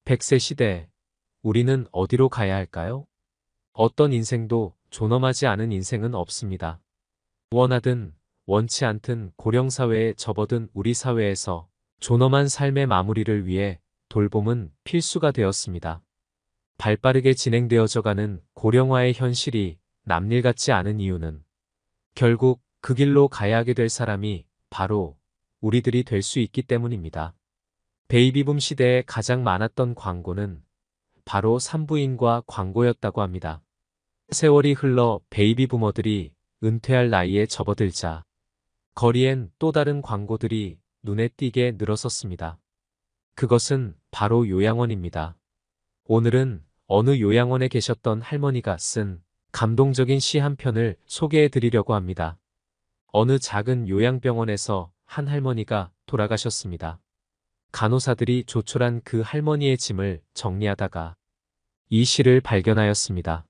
100세 시대, 우리는 어디로 가야 할까요? 어떤 인생도 존엄하지 않은 인생은 없습니다. 원하든 원치 않든 고령사회에 접어든 우리 사회에서 존엄한 삶의 마무리를 위해 돌봄은 필수가 되었습니다. 발빠르게 진행되어져가는 고령화의 현실이 남일 같지 않은 이유는 결국 그 길로 가야 하게 될 사람이 바로 우리들이 될 수 있기 때문입니다. 베이비붐 시대에 가장 많았던 광고는 바로 산부인과 광고였다고 합니다. 세월이 흘러 베이비부머들이 은퇴할 나이에 접어들자 거리엔 또 다른 광고들이 눈에 띄게 늘어섰습니다. 그것은 바로 요양원입니다. 오늘은 어느 요양원에 계셨던 할머니가 쓴 감동적인 시 한 편을 소개해 드리려고 합니다. 어느 작은 요양병원에서 한 할머니가 돌아가셨습니다. 간호사들이 조촐한 그 할머니의 짐을 정리하다가 이 시를 발견하였습니다.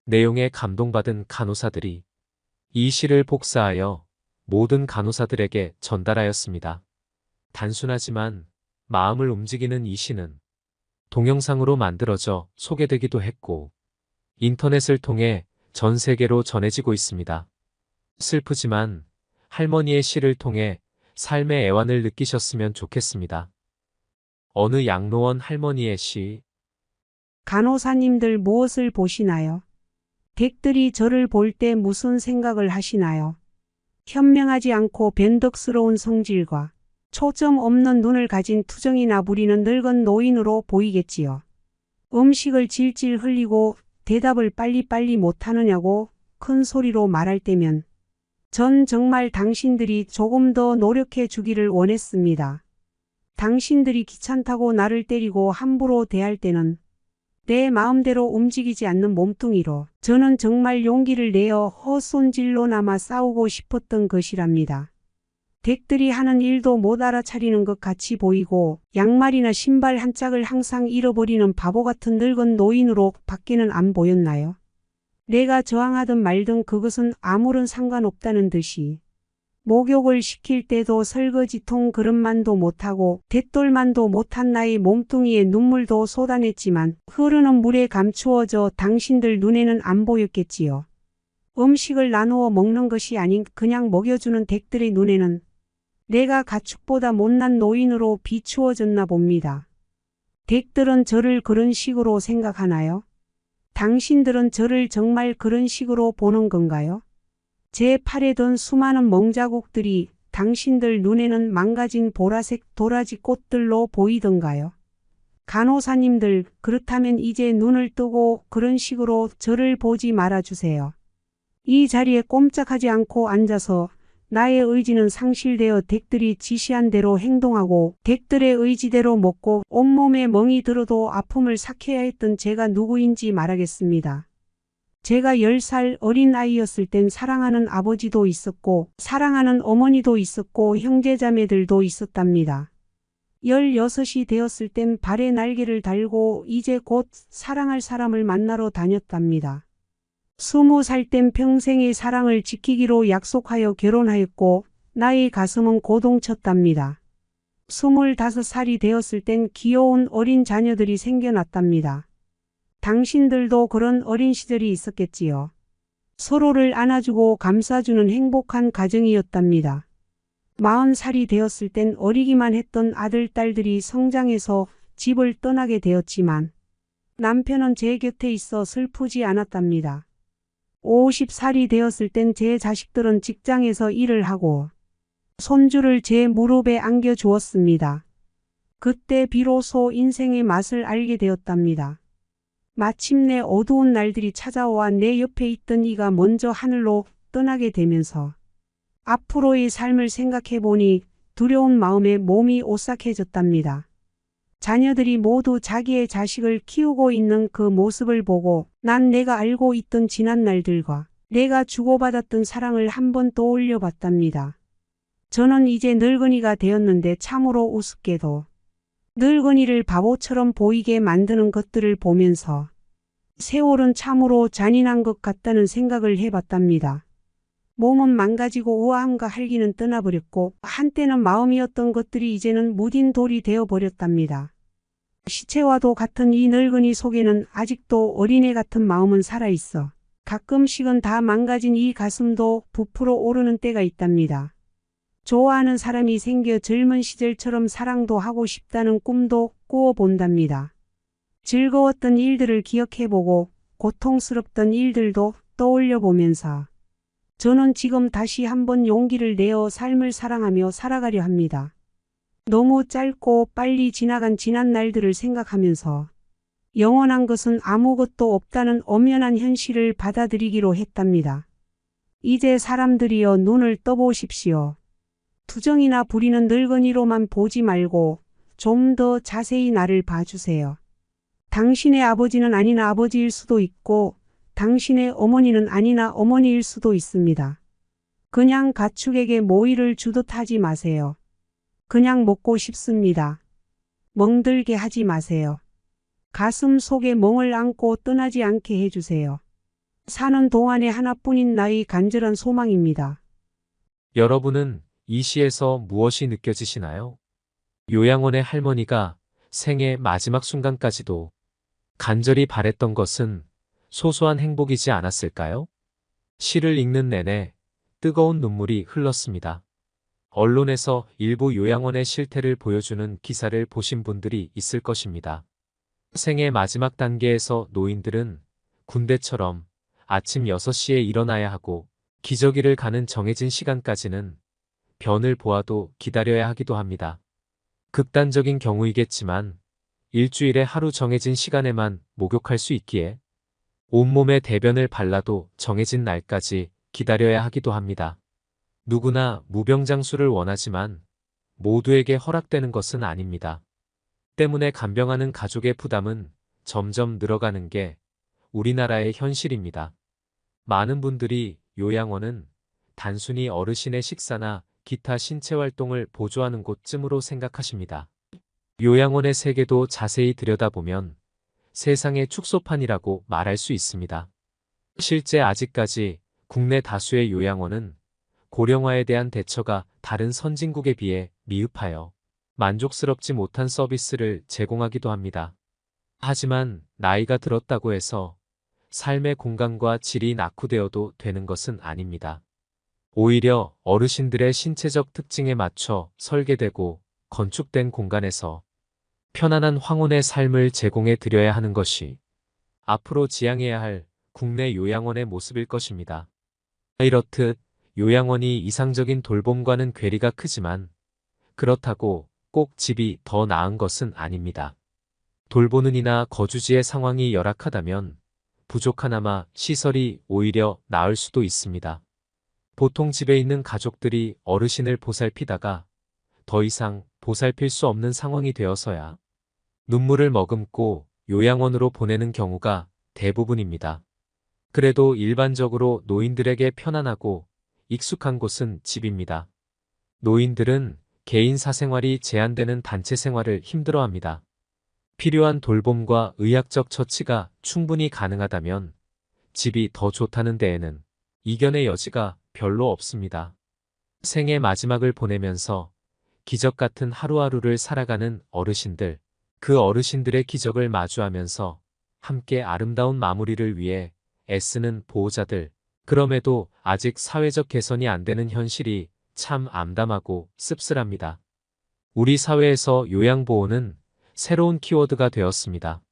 내용에 감동받은 간호사들이 이 시를 복사하여 모든 간호사들에게 전달하였습니다. 단순하지만 마음을 움직이는 이 시는 동영상으로 만들어져 소개되기도 했고 인터넷을 통해 전 세계로 전해지고 있습니다. 슬프지만 할머니의 시를 통해 삶의 애환을 느끼셨으면 좋겠습니다. 어느 양로원 할머니의 시. 간호사님들 무엇을 보시나요? 댁들이 저를 볼 때 무슨 생각을 하시나요? 현명하지 않고 변덕스러운 성질과 초점 없는 눈을 가진 투정이나 부리는 늙은 노인으로 보이겠지요. 음식을 질질 흘리고 대답을 빨리빨리 못하느냐고 큰 소리로 말할 때면 전 정말 당신들이 조금 더 노력해 주기를 원했습니다. 당신들이 귀찮다고 나를 때리고 함부로 대할 때는 내 마음대로 움직이지 않는 몸뚱이로 저는 정말 용기를 내어 헛손질로나마 싸우고 싶었던 것이랍니다. 댁들이 하는 일도 못 알아차리는 것 같이 보이고 양말이나 신발 한 짝을 항상 잃어버리는 바보 같은 늙은 노인으로 밖에는 안 보였나요? 내가 저항하든 말든 그것은 아무런 상관없다는 듯이 목욕을 시킬 때도 설거지통 그릇만도 못하고 대돌만도 못한 나의 몸뚱이에 눈물도 쏟아냈지만 흐르는 물에 감추어져 당신들 눈에는 안 보였겠지요. 음식을 나누어 먹는 것이 아닌 그냥 먹여주는 댁들의 눈에는 내가 가축보다 못난 노인으로 비추어졌나 봅니다. 댁들은 저를 그런 식으로 생각하나요? 당신들은 저를 정말 그런 식으로 보는 건가요? 제 팔에 든 수많은 멍자국들이 당신들 눈에는 망가진 보라색 도라지 꽃들로 보이던가요? 간호사님들, 그렇다면 이제 눈을 뜨고 그런 식으로 저를 보지 말아주세요. 이 자리에 꼼짝하지 않고 앉아서 나의 의지는 상실되어 댁들이 지시한 대로 행동하고 댁들의 의지대로 먹고 온몸에 멍이 들어도 아픔을 삭혀야 했던 제가 누구인지 말하겠습니다. 제가 10살 어린 아이였을 땐 사랑하는 아버지도 있었고 사랑하는 어머니도 있었고 형제자매들도 있었답니다. 16이 되었을 땐 발에 날개를 달고 이제 곧 사랑할 사람을 만나러 다녔답니다. 20살 땐 평생의 사랑을 지키기로 약속하여 결혼하였고 나의 가슴은 고동쳤답니다. 25살이 되었을 땐 귀여운 어린 자녀들이 생겨났답니다. 당신들도 그런 어린 시절이 있었겠지요. 서로를 안아주고 감싸주는 행복한 가정이었답니다. 40살이 되었을 땐 어리기만 했던 아들, 딸들이 성장해서 집을 떠나게 되었지만 남편은 제 곁에 있어 슬프지 않았답니다. 50살이 되었을 땐 제 자식들은 직장에서 일을 하고 손주를 제 무릎에 안겨주었습니다. 그때 비로소 인생의 맛을 알게 되었답니다. 마침내 어두운 날들이 찾아와 내 옆에 있던 이가 먼저 하늘로 떠나게 되면서 앞으로의 삶을 생각해보니 두려운 마음에 몸이 오싹해졌답니다. 자녀들이 모두 자기의 자식을 키우고 있는 그 모습을 보고 난 내가 알고 있던 지난 날들과 내가 주고받았던 사랑을 한번 떠올려 봤답니다. 저는 이제 늙은이가 되었는데 참으로 우습게도 늙은이를 바보처럼 보이게 만드는 것들을 보면서 세월은 참으로 잔인한 것 같다는 생각을 해봤답니다. 몸은 망가지고 우아함과 활기는 떠나버렸고 한때는 마음이었던 것들이 이제는 무딘 돌이 되어버렸답니다. 시체와도 같은 이 늙은이 속에는 아직도 어린애 같은 마음은 살아있어. 가끔씩은 다 망가진 이 가슴도 부풀어 오르는 때가 있답니다. 좋아하는 사람이 생겨 젊은 시절처럼 사랑도 하고 싶다는 꿈도 꾸어본답니다. 즐거웠던 일들을 기억해보고 고통스럽던 일들도 떠올려보면서 저는 지금 다시 한번 용기를 내어 삶을 사랑하며 살아가려 합니다. 너무 짧고 빨리 지나간 지난 날들을 생각하면서 영원한 것은 아무것도 없다는 엄연한 현실을 받아들이기로 했답니다. 이제 사람들이여 눈을 떠보십시오. 투정이나 부리는 늙은이로만 보지 말고 좀 더 자세히 나를 봐주세요. 당신의 아버지는 아니나 아버지일 수도 있고 당신의 어머니는 아니나 어머니일 수도 있습니다. 그냥 가축에게 모이를 주듯 하지 마세요. 그냥 먹고 싶습니다. 멍들게 하지 마세요. 가슴 속에 멍을 안고 떠나지 않게 해주세요. 사는 동안에 하나뿐인 나의 간절한 소망입니다. 여러분은 이 시에서 무엇이 느껴지시나요? 요양원의 할머니가 생의 마지막 순간까지도 간절히 바랬던 것은 소소한 행복이지 않았을까요? 시를 읽는 내내 뜨거운 눈물이 흘렀습니다. 언론에서 일부 요양원의 실태를 보여주는 기사를 보신 분들이 있을 것입니다. 생의 마지막 단계에서 노인들은 군대처럼 아침 6시에 일어나야 하고 기저귀를 가는 정해진 시간까지는 변을 보아도 기다려야 하기도 합니다. 극단적인 경우이겠지만 일주일에 하루 정해진 시간에만 목욕할 수 있기에 온몸에 대변을 발라도 정해진 날까지 기다려야 하기도 합니다. 누구나 무병장수를 원하지만 모두에게 허락되는 것은 아닙니다. 때문에 간병하는 가족의 부담은 점점 늘어가는 게 우리나라의 현실입니다. 많은 분들이 요양원은 단순히 어르신의 식사나 기타 신체활동을 보조하는 곳쯤으로 생각하십니다. 요양원의 세계도 자세히 들여다보면 세상의 축소판이라고 말할 수 있습니다. 실제 아직까지 국내 다수의 요양원은 고령화에 대한 대처가 다른 선진국에 비해 미흡하여 만족스럽지 못한 서비스를 제공하기도 합니다. 하지만 나이가 들었다고 해서 삶의 공간과 질이 낙후되어도 되는 것은 아닙니다. 오히려 어르신들의 신체적 특징에 맞춰 설계되고 건축된 공간에서 편안한 황혼의 삶을 제공해 드려야 하는 것이 앞으로 지향해야 할 국내 요양원의 모습일 것입니다. 이렇듯 요양원이 이상적인 돌봄과는 괴리가 크지만 그렇다고 꼭 집이 더 나은 것은 아닙니다. 돌보는 이나 거주지의 상황이 열악하다면 부족하나마 시설이 오히려 나을 수도 있습니다. 보통 집에 있는 가족들이 어르신을 보살피다가 더 이상 보살필 수 없는 상황이 되어서야 눈물을 머금고 요양원으로 보내는 경우가 대부분입니다. 그래도 일반적으로 노인들에게 편안하고 익숙한 곳은 집입니다. 노인들은 개인 사생활이 제한되는 단체 생활을 힘들어합니다. 필요한 돌봄과 의학적 처치가 충분히 가능하다면 집이 더 좋다는 데에는 이견의 여지가 별로 없습니다. 생의 마지막을 보내면서 기적 같은 하루하루를 살아가는 어르신들, 그 어르신들의 기적을 마주하면서 함께 아름다운 마무리를 위해 애쓰는 보호자들, 그럼에도 아직 사회적 개선이 안 되는 현실이 참 암담하고 씁쓸합니다. 우리 사회에서 요양보호는 새로운 키워드가 되었습니다.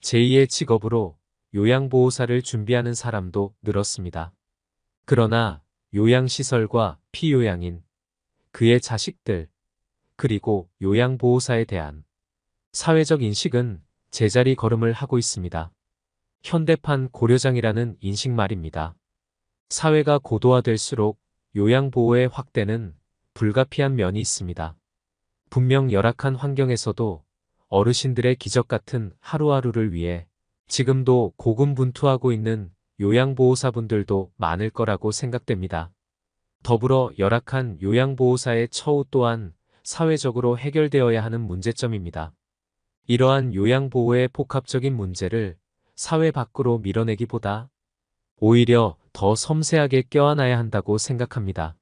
제2의 직업으로 요양보호사를 준비하는 사람도 늘었습니다. 그러나 요양시설과 피요양인, 그의 자식들, 그리고 요양보호사에 대한 사회적 인식은 제자리 걸음을 하고 있습니다. 현대판 고려장이라는 인식 말입니다. 사회가 고도화될수록 요양보호의 확대는 불가피한 면이 있습니다. 분명 열악한 환경에서도 어르신들의 기적 같은 하루하루를 위해 지금도 고군분투하고 있는 요양보호사분들도 많을 거라고 생각됩니다. 더불어 열악한 요양보호사의 처우 또한 사회적으로 해결되어야 하는 문제점입니다. 이러한 요양보호의 복합적인 문제를 사회 밖으로 밀어내기보다 오히려 더 섬세하게 껴안아야 한다고 생각합니다.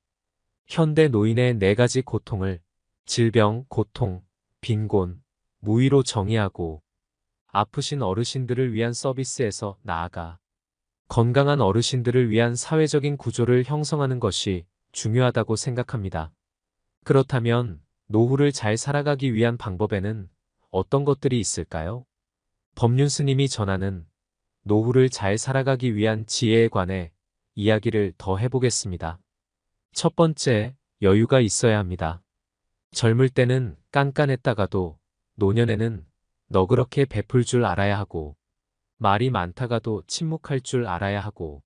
현대 노인의 4가지 고통을 질병, 고통, 빈곤, 무위로 정의하고 아프신 어르신들을 위한 서비스에서 나아가 건강한 어르신들을 위한 사회적인 구조를 형성하는 것이 중요하다고 생각합니다. 그렇다면 노후를 잘 살아가기 위한 방법에는 어떤 것들이 있을까요? 법륜 스님이 전하는 노후를 잘 살아가기 위한 지혜에 관해 이야기를 더 해보겠습니다. 첫 번째, 여유가 있어야 합니다. 젊을 때는 깐깐했다가도 노년에는 너그럽게 베풀 줄 알아야 하고, 말이 많다가도 침묵할 줄 알아야 하고,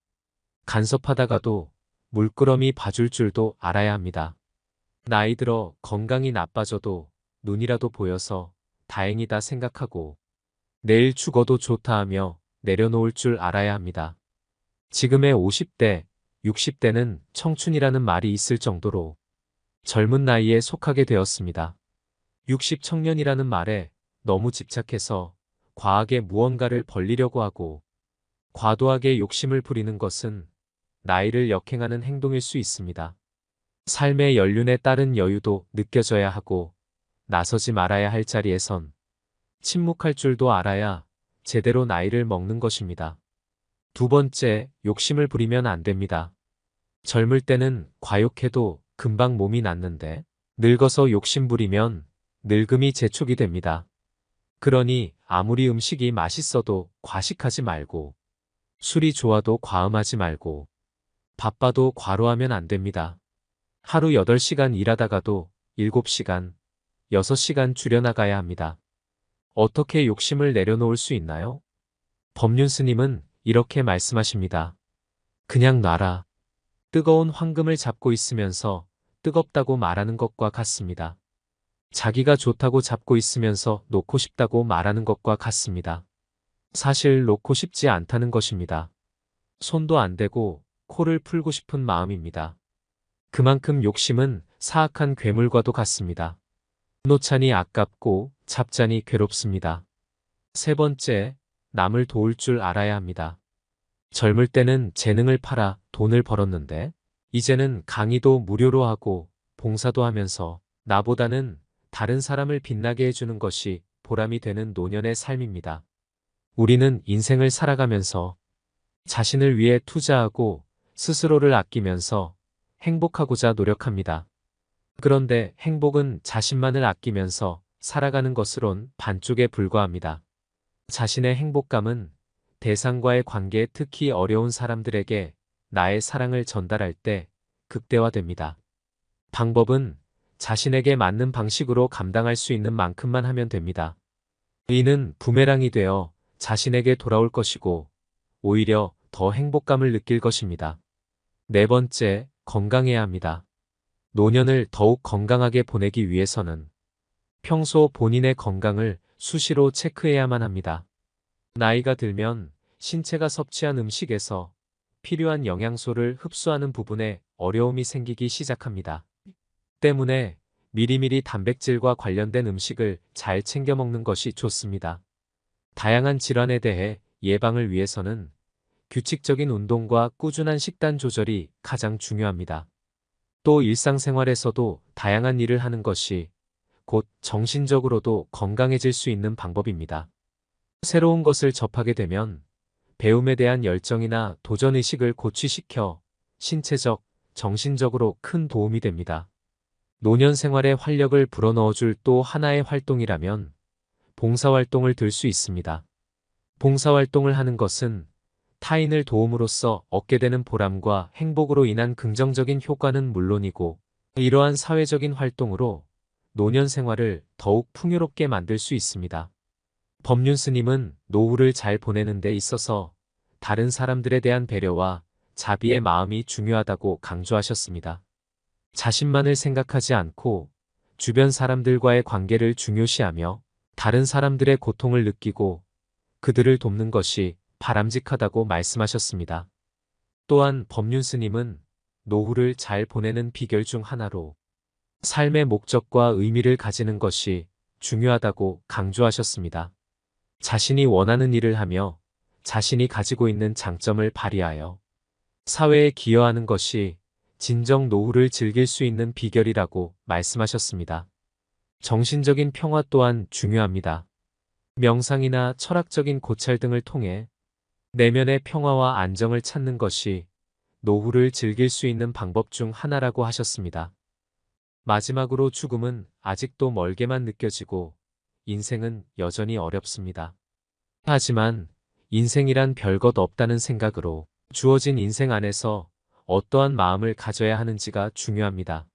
간섭하다가도 물끄러미 봐줄 줄도 알아야 합니다. 나이 들어 건강이 나빠져도 눈이라도 보여서 다행이다 생각하고, 내일 죽어도 좋다 하며 내려놓을 줄 알아야 합니다. 지금의 50대, 60대는 청춘이라는 말이 있을 정도로 젊은 나이에 속하게 되었습니다. 60 청년이라는 말에 너무 집착해서 과하게 무언가를 벌리려고 하고 과도하게 욕심을 부리는 것은 나이를 역행하는 행동일 수 있습니다. 삶의 연륜에 따른 여유도 느껴져야 하고 나서지 말아야 할 자리에선 침묵할 줄도 알아야 제대로 나이를 먹는 것입니다. 두 번째, 욕심을 부리면 안 됩니다. 젊을 때는 과욕해도 금방 몸이 낫는데 늙어서 욕심 부리면 늙음이 재촉이 됩니다. 그러니 아무리 음식이 맛있어도 과식하지 말고 술이 좋아도 과음하지 말고 바빠도 과로하면 안 됩니다. 하루 8시간 일하다가도 7시간, 6시간 줄여나가야 합니다. 어떻게 욕심을 내려놓을 수 있나요? 법륜 스님은 이렇게 말씀하십니다. 그냥 놔라. 뜨거운 황금을 잡고 있으면서 뜨겁다고 말하는 것과 같습니다. 자기가 좋다고 잡고 있으면서 놓고 싶다고 말하는 것과 같습니다. 사실 놓고 싶지 않다는 것입니다. 손도 안 대고 코를 풀고 싶은 마음입니다. 그만큼 욕심은 사악한 괴물과도 같습니다. 놓자니 아깝고 잡자니 괴롭습니다. 세 번째, 남을 도울 줄 알아야 합니다. 젊을 때는 재능을 팔아 돈을 벌었는데 이제는 강의도 무료로 하고 봉사도 하면서 나보다는 다른 사람을 빛나게 해주는 것이 보람이 되는 노년의 삶입니다. 우리는 인생을 살아가면서 자신을 위해 투자하고 스스로를 아끼면서 행복하고자 노력합니다. 그런데 행복은 자신만을 아끼면서 살아가는 것으론 반쪽에 불과합니다. 자신의 행복감은 대상과의 관계에 특히 어려운 사람들에게 나의 사랑을 전달할 때 극대화됩니다. 방법은 자신에게 맞는 방식으로 감당할 수 있는 만큼만 하면 됩니다. 이는 부메랑이 되어 자신에게 돌아올 것이고 오히려 더 행복감을 느낄 것입니다. 네 번째, 건강해야 합니다. 노년을 더욱 건강하게 보내기 위해서는 평소 본인의 건강을 수시로 체크해야만 합니다. 나이가 들면 신체가 섭취한 음식에서 필요한 영양소를 흡수하는 부분에 어려움이 생기기 시작합니다. 때문에 미리미리 단백질과 관련된 음식을 잘 챙겨 먹는 것이 좋습니다. 다양한 질환에 대해 예방을 위해서는 규칙적인 운동과 꾸준한 식단 조절이 가장 중요합니다. 또 일상생활에서도 다양한 일을 하는 것이 곧 정신적으로도 건강해질 수 있는 방법입니다. 새로운 것을 접하게 되면 배움에 대한 열정이나 도전의식을 고취시켜 신체적, 정신적으로 큰 도움이 됩니다. 노년 생활에 활력을 불어넣어줄 또 하나의 활동이라면 봉사활동을 들 수 있습니다. 봉사활동을 하는 것은 타인을 도움으로써 얻게 되는 보람과 행복으로 인한 긍정적인 효과는 물론이고 이러한 사회적인 활동으로 노년 생활을 더욱 풍요롭게 만들 수 있습니다. 법륜 스님은 노후를 잘 보내는 데 있어서 다른 사람들에 대한 배려와 자비의 마음이 중요하다고 강조하셨습니다. 자신만을 생각하지 않고 주변 사람들과의 관계를 중요시하며 다른 사람들의 고통을 느끼고 그들을 돕는 것이 바람직하다고 말씀하셨습니다. 또한 법륜 스님은 노후를 잘 보내는 비결 중 하나로 삶의 목적과 의미를 가지는 것이 중요하다고 강조하셨습니다. 자신이 원하는 일을 하며 자신이 가지고 있는 장점을 발휘하여 사회에 기여하는 것이 진정 노후를 즐길 수 있는 비결이라고 말씀하셨습니다. 정신적인 평화 또한 중요합니다. 명상이나 철학적인 고찰 등을 통해 내면의 평화와 안정을 찾는 것이 노후를 즐길 수 있는 방법 중 하나라고 하셨습니다. 마지막으로 죽음은 아직도 멀게만 느껴지고 인생은 여전히 어렵습니다. 하지만 인생이란 별것 없다는 생각으로 주어진 인생 안에서 어떠한 마음을 가져야 하는지가 중요합니다.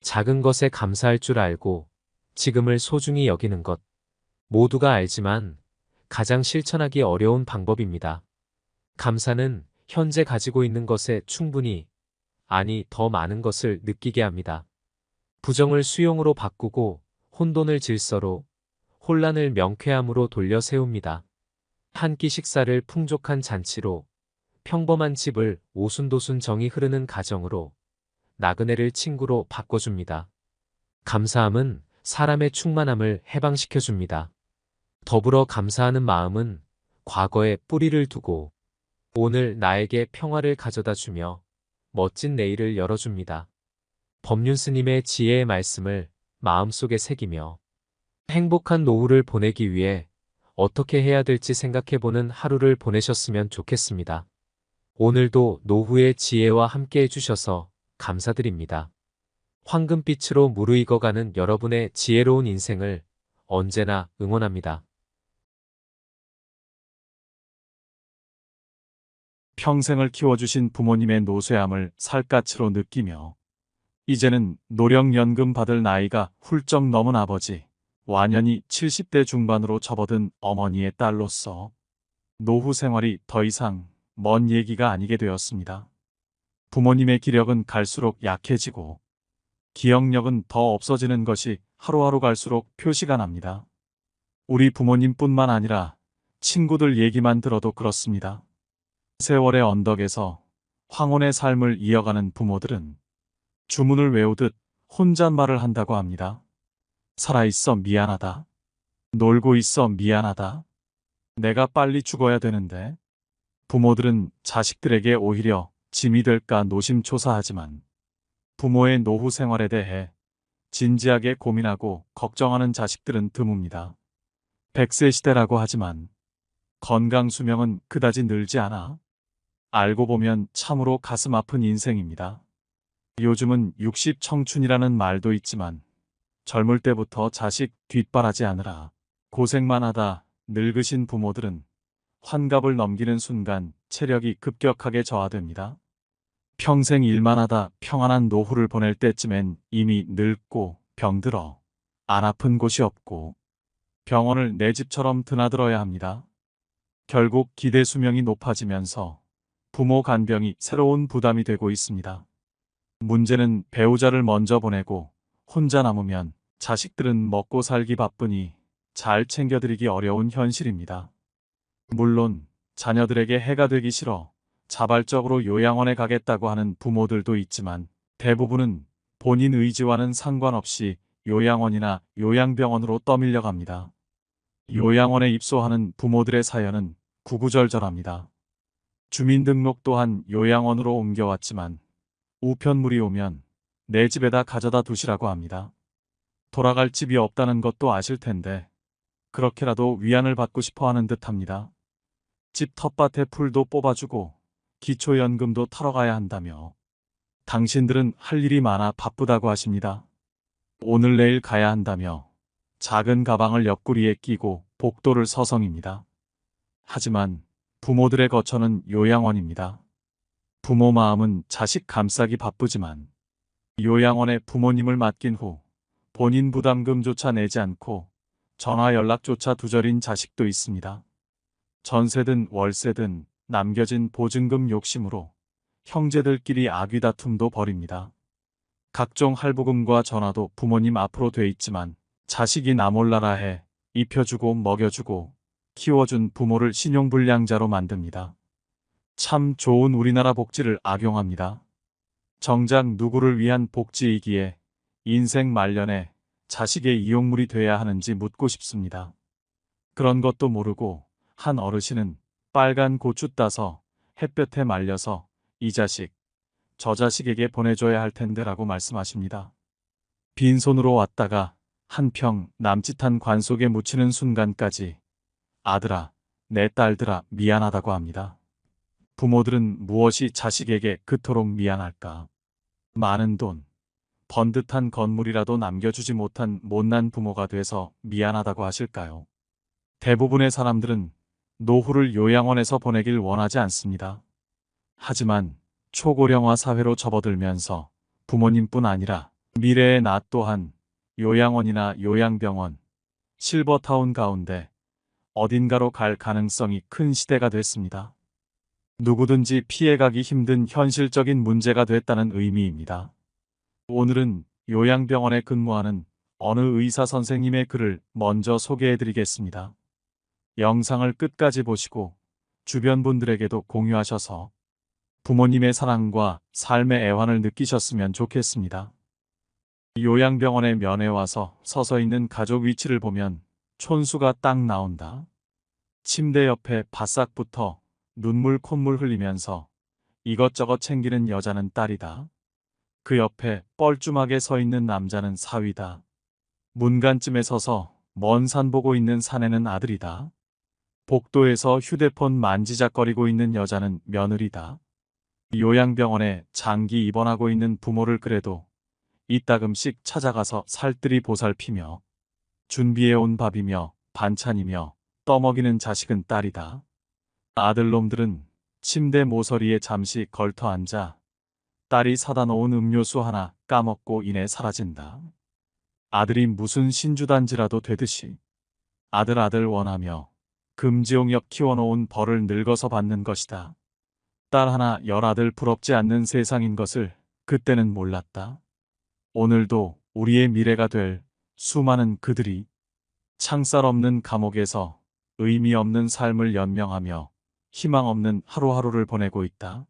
작은 것에 감사할 줄 알고 지금을 소중히 여기는 것. 모두가 알지만 가장 실천하기 어려운 방법입니다. 감사는 현재 가지고 있는 것에 충분히, 아니 더 많은 것을 느끼게 합니다. 부정을 수용으로 바꾸고 혼돈을 질서로, 혼란을 명쾌함으로 돌려 세웁니다. 한 끼 식사를 풍족한 잔치로, 평범한 집을 오순도순 정이 흐르는 가정으로, 나그네를 친구로 바꿔줍니다. 감사함은 사람의 충만함을 해방시켜줍니다. 더불어 감사하는 마음은 과거에 뿌리를 두고 오늘 나에게 평화를 가져다 주며 멋진 내일을 열어줍니다. 법륜 스님의 지혜의 말씀을 마음속에 새기며 행복한 노후를 보내기 위해 어떻게 해야 될지 생각해보는 하루를 보내셨으면 좋겠습니다. 오늘도 노후의 지혜와 함께 해주셔서 감사드립니다. 황금빛으로 무르익어가는 여러분의 지혜로운 인생을 언제나 응원합니다. 평생을 키워주신 부모님의 노쇠함을 살갗으로 느끼며 이제는 노령연금 받을 나이가 훌쩍 넘은 아버지, 완연히 70대 중반으로 접어든 어머니의 딸로서 노후 생활이 더 이상 먼 얘기가 아니게 되었습니다. 부모님의 기력은 갈수록 약해지고 기억력은 더 없어지는 것이 하루하루 갈수록 표시가 납니다. 우리 부모님뿐만 아니라 친구들 얘기만 들어도 그렇습니다. 세월의 언덕에서 황혼의 삶을 이어가는 부모들은 주문을 외우듯 혼잣말을 한다고 합니다. 살아있어 미안하다. 놀고 있어 미안하다. 내가 빨리 죽어야 되는데. 부모들은 자식들에게 오히려 짐이 될까 노심초사하지만 부모의 노후 생활에 대해 진지하게 고민하고 걱정하는 자식들은 드뭅니다. 100세 시대라고 하지만 건강 수명은 그다지 늘지 않아 알고 보면 참으로 가슴 아픈 인생입니다. 요즘은 60 청춘이라는 말도 있지만 젊을 때부터 자식 뒷바라지 하느라 고생만 하다 늙으신 부모들은 환갑을 넘기는 순간 체력이 급격하게 저하됩니다. 평생 일만 하다 평안한 노후를 보낼 때쯤엔 이미 늙고 병들어 안 아픈 곳이 없고 병원을 내 집처럼 드나들어야 합니다. 결국 기대 수명이 높아지면서 부모 간병이 새로운 부담이 되고 있습니다. 문제는 배우자를 먼저 보내고 혼자 남으면 자식들은 먹고 살기 바쁘니 잘 챙겨드리기 어려운 현실입니다. 물론 자녀들에게 해가 되기 싫어 자발적으로 요양원에 가겠다고 하는 부모들도 있지만 대부분은 본인 의지와는 상관없이 요양원이나 요양병원으로 떠밀려 갑니다. 요양원에 입소하는 부모들의 사연은 구구절절합니다. 주민등록 또한 요양원으로 옮겨왔지만 우편물이 오면 내 집에다 가져다 두시라고 합니다. 돌아갈 집이 없다는 것도 아실 텐데 그렇게라도 위안을 받고 싶어 하는 듯합니다. 집 텃밭에 풀도 뽑아주고 기초연금도 타러 가야 한다며 당신들은 할 일이 많아 바쁘다고 하십니다. 오늘 내일 가야 한다며 작은 가방을 옆구리에 끼고 복도를 서성입니다. 하지만 부모들의 거처는 요양원입니다. 부모 마음은 자식 감싸기 바쁘지만 요양원에 부모님을 맡긴 후 본인 부담금조차 내지 않고 전화 연락조차 두절인 자식도 있습니다. 전세든 월세든 남겨진 보증금 욕심으로 형제들끼리 아귀 다툼도 벌입니다. 각종 할부금과 전화도 부모님 앞으로 돼 있지만 자식이 나 몰라라 해 입혀주고 먹여주고 키워준 부모를 신용불량자로 만듭니다. 참 좋은 우리나라 복지를 악용합니다. 정작 누구를 위한 복지이기에 인생 말년에 자식의 이용물이 돼야 하는지 묻고 싶습니다. 그런 것도 모르고 한 어르신은 빨간 고추 따서 햇볕에 말려서 이 자식, 저 자식에게 보내줘야 할 텐데라고 말씀하십니다. 빈손으로 왔다가 한 평 남짓한 관 속에 묻히는 순간까지 아들아, 내 딸들아 미안하다고 합니다. 부모들은 무엇이 자식에게 그토록 미안할까? 많은 돈, 번듯한 건물이라도 남겨주지 못한 못난 부모가 돼서 미안하다고 하실까요? 대부분의 사람들은 노후를 요양원에서 보내길 원하지 않습니다. 하지만 초고령화 사회로 접어들면서 부모님뿐 아니라 미래의 나 또한 요양원이나 요양병원, 실버타운 가운데 어딘가로 갈 가능성이 큰 시대가 됐습니다. 누구든지 피해가기 힘든 현실적인 문제가 됐다는 의미입니다. 오늘은 요양병원에 근무하는 어느 의사 선생님의 글을 먼저 소개해드리겠습니다. 영상을 끝까지 보시고 주변 분들에게도 공유하셔서 부모님의 사랑과 삶의 애환을 느끼셨으면 좋겠습니다. 요양병원에 면회 와서 서서 있는 가족 위치를 보면 촌수가 딱 나온다. 침대 옆에 바싹붙어 눈물 콧물 흘리면서 이것저것 챙기는 여자는 딸이다. 그 옆에 뻘쭘하게 서 있는 남자는 사위다. 문간쯤에 서서 먼 산 보고 있는 사내는 아들이다. 복도에서 휴대폰 만지작거리고 있는 여자는 며느리다. 요양병원에 장기 입원하고 있는 부모를 그래도 이따금씩 찾아가서 살뜰히 보살피며 준비해온 밥이며 반찬이며 떠먹이는 자식은 딸이다. 아들놈들은 침대 모서리에 잠시 걸터 앉아 딸이 사다 놓은 음료수 하나 까먹고 이내 사라진다. 아들이 무슨 신주단지라도 되듯이 아들 원하며 금지옥엽 키워놓은 벌을 늙어서 받는 것이다. 딸 하나 열아들 부럽지 않는 세상인 것을 그때는 몰랐다. 오늘도 우리의 미래가 될 수많은 그들이 창살 없는 감옥에서 의미 없는 삶을 연명하며 희망 없는 하루하루를 보내고 있다.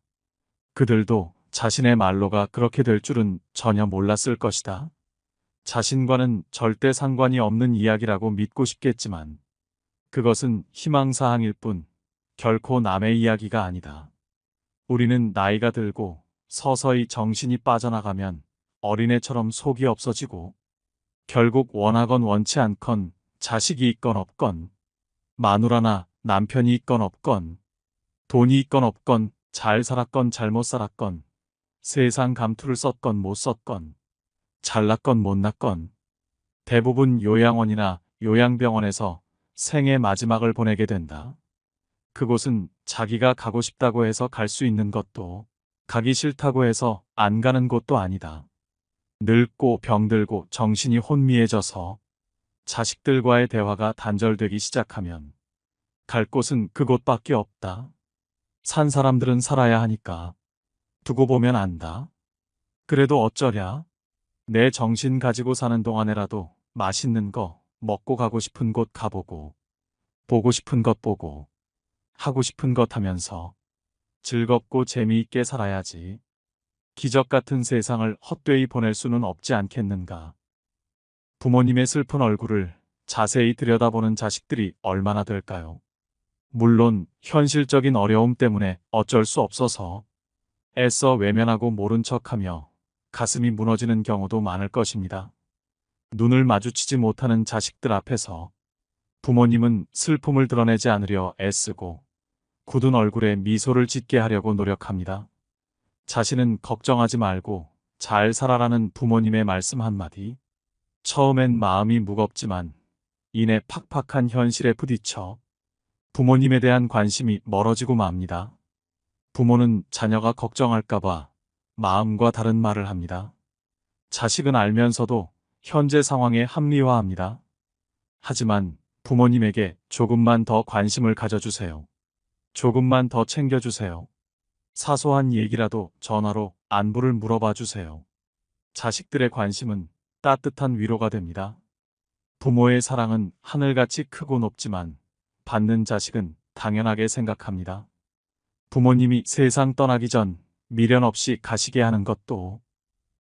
그들도 자신의 말로가 그렇게 될 줄은 전혀 몰랐을 것이다. 자신과는 절대 상관이 없는 이야기라고 믿고 싶겠지만 그것은 희망사항일 뿐 결코 남의 이야기가 아니다. 우리는 나이가 들고 서서히 정신이 빠져나가면 어린애처럼 속이 없어지고 결국 원하건 원치 않건 자식이 있건 없건 마누라나 남편이 있건 없건 돈이 있건 없건 잘 살았건 잘못 살았건 세상 감투를 썼건 못 썼건 잘났건 못났건 대부분 요양원이나 요양병원에서 생의 마지막을 보내게 된다. 그곳은 자기가 가고 싶다고 해서 갈 수 있는 것도 가기 싫다고 해서 안 가는 곳도 아니다. 늙고 병들고 정신이 혼미해져서 자식들과의 대화가 단절되기 시작하면 갈 곳은 그곳밖에 없다. 산 사람들은 살아야 하니까 두고 보면 안다. 그래도 어쩌랴? 내 정신 가지고 사는 동안에라도 맛있는 거 먹고 가고 싶은 곳 가보고 보고 싶은 것 보고 하고 싶은 것 하면서 즐겁고 재미있게 살아야지. 기적 같은 세상을 헛되이 보낼 수는 없지 않겠는가. 부모님의 슬픈 얼굴을 자세히 들여다보는 자식들이 얼마나 될까요? 물론 현실적인 어려움 때문에 어쩔 수 없어서 애써 외면하고 모른 척하며 가슴이 무너지는 경우도 많을 것입니다. 눈을 마주치지 못하는 자식들 앞에서 부모님은 슬픔을 드러내지 않으려 애쓰고 굳은 얼굴에 미소를 짓게 하려고 노력합니다. 자신은 걱정하지 말고 잘 살아라는 부모님의 말씀 한마디. 처음엔 마음이 무겁지만 이내 팍팍한 현실에 부딪혀 부모님에 대한 관심이 멀어지고 맙니다. 부모는 자녀가 걱정할까봐 마음과 다른 말을 합니다. 자식은 알면서도 현재 상황에 합리화합니다. 하지만 부모님에게 조금만 더 관심을 가져주세요. 조금만 더 챙겨주세요. 사소한 얘기라도 전화로 안부를 물어봐 주세요. 자식들의 관심은 따뜻한 위로가 됩니다. 부모의 사랑은 하늘같이 크고 높지만 받는 자식은 당연하게 생각합니다. 부모님이 세상 떠나기 전 미련 없이 가시게 하는 것도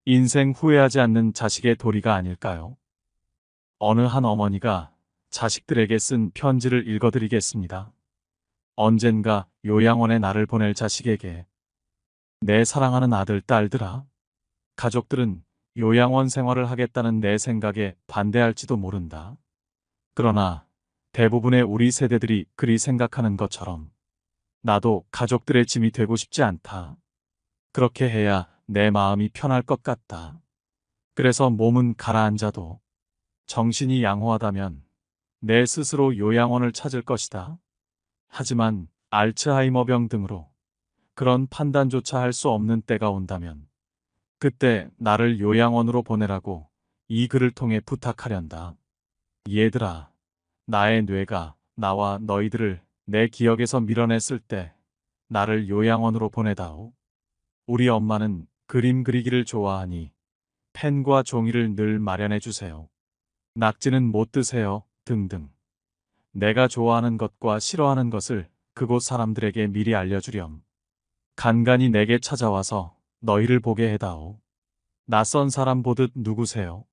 인생 후회하지 않는 자식의 도리가 아닐까요? 어느 한 어머니가 자식들에게 쓴 편지를 읽어드리겠습니다. 언젠가 요양원에 나를 보낼 자식에게 내 사랑하는 아들, 딸들아. 가족들은 요양원 생활을 하겠다는 내 생각에 반대할지도 모른다. 그러나 대부분의 우리 세대들이 그리 생각하는 것처럼 나도 가족들의 짐이 되고 싶지 않다. 그렇게 해야 내 마음이 편할 것 같다. 그래서 몸은 가라앉아도 정신이 양호하다면 내 스스로 요양원을 찾을 것이다. 하지만 알츠하이머병 등으로 그런 판단조차 할 수 없는 때가 온다면 그때 나를 요양원으로 보내라고 이 글을 통해 부탁하련다. 얘들아, 나의 뇌가 나와 너희들을 내 기억에서 밀어냈을 때 나를 요양원으로 보내다오. 우리 엄마는 그림 그리기를 좋아하니 펜과 종이를 늘 마련해 주세요. 낙지는 못 드세요. 등등. 내가 좋아하는 것과 싫어하는 것을 그곳 사람들에게 미리 알려주렴. 간간히 내게 찾아와서 너희를 보게 해다오. 낯선 사람 보듯 누구세요?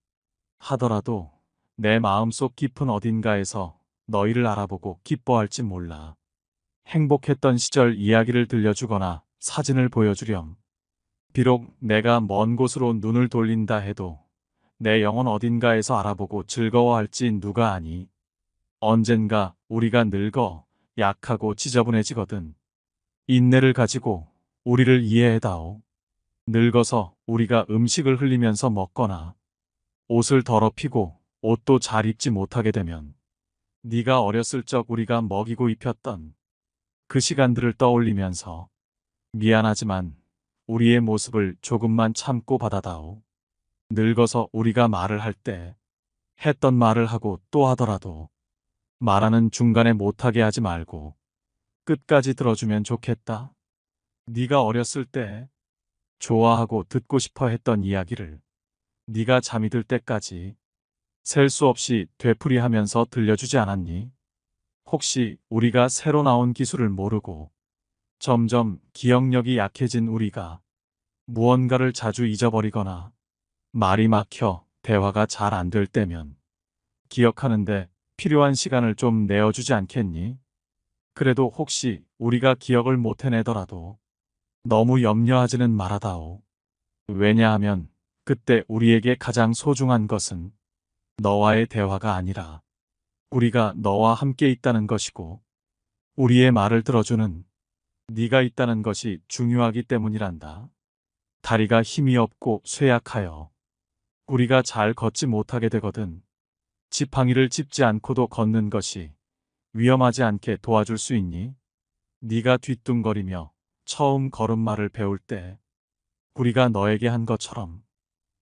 하더라도 내 마음속 깊은 어딘가에서 너희를 알아보고 기뻐할지 몰라. 행복했던 시절 이야기를 들려주거나 사진을 보여주렴. 비록 내가 먼 곳으로 눈을 돌린다 해도 내 영혼 어딘가에서 알아보고 즐거워할지 누가 아니. 언젠가 우리가 늙어 약하고 지저분해지거든. 인내를 가지고 우리를 이해해다오. 늙어서 우리가 음식을 흘리면서 먹거나 옷을 더럽히고 옷도 잘 입지 못하게 되면 네가 어렸을 적 우리가 먹이고 입혔던 그 시간들을 떠올리면서 미안하지만 우리의 모습을 조금만 참고 받아다오. 늙어서 우리가 말을 할 때 했던 말을 하고 또 하더라도 말하는 중간에 못하게 하지 말고 끝까지 들어주면 좋겠다. 네가 어렸을 때 좋아하고 듣고 싶어 했던 이야기를 네가 잠이 들 때까지 셀 수 없이 되풀이하면서 들려주지 않았니? 혹시 우리가 새로 나온 기술을 모르고 점점 기억력이 약해진 우리가 무언가를 자주 잊어버리거나 말이 막혀 대화가 잘 안 될 때면 기억하는데 필요한 시간을 좀 내어주지 않겠니? 그래도 혹시 우리가 기억을 못 해내더라도 너무 염려하지는 말아다오. 왜냐하면 그때 우리에게 가장 소중한 것은 너와의 대화가 아니라 우리가 너와 함께 있다는 것이고 우리의 말을 들어주는 네가 있다는 것이 중요하기 때문이란다. 다리가 힘이 없고 쇠약하여 우리가 잘 걷지 못하게 되거든. 지팡이를 짚지 않고도 걷는 것이 위험하지 않게 도와줄 수 있니? 네가 뒤뚱거리며 처음 걸음마를 배울 때 우리가 너에게 한 것처럼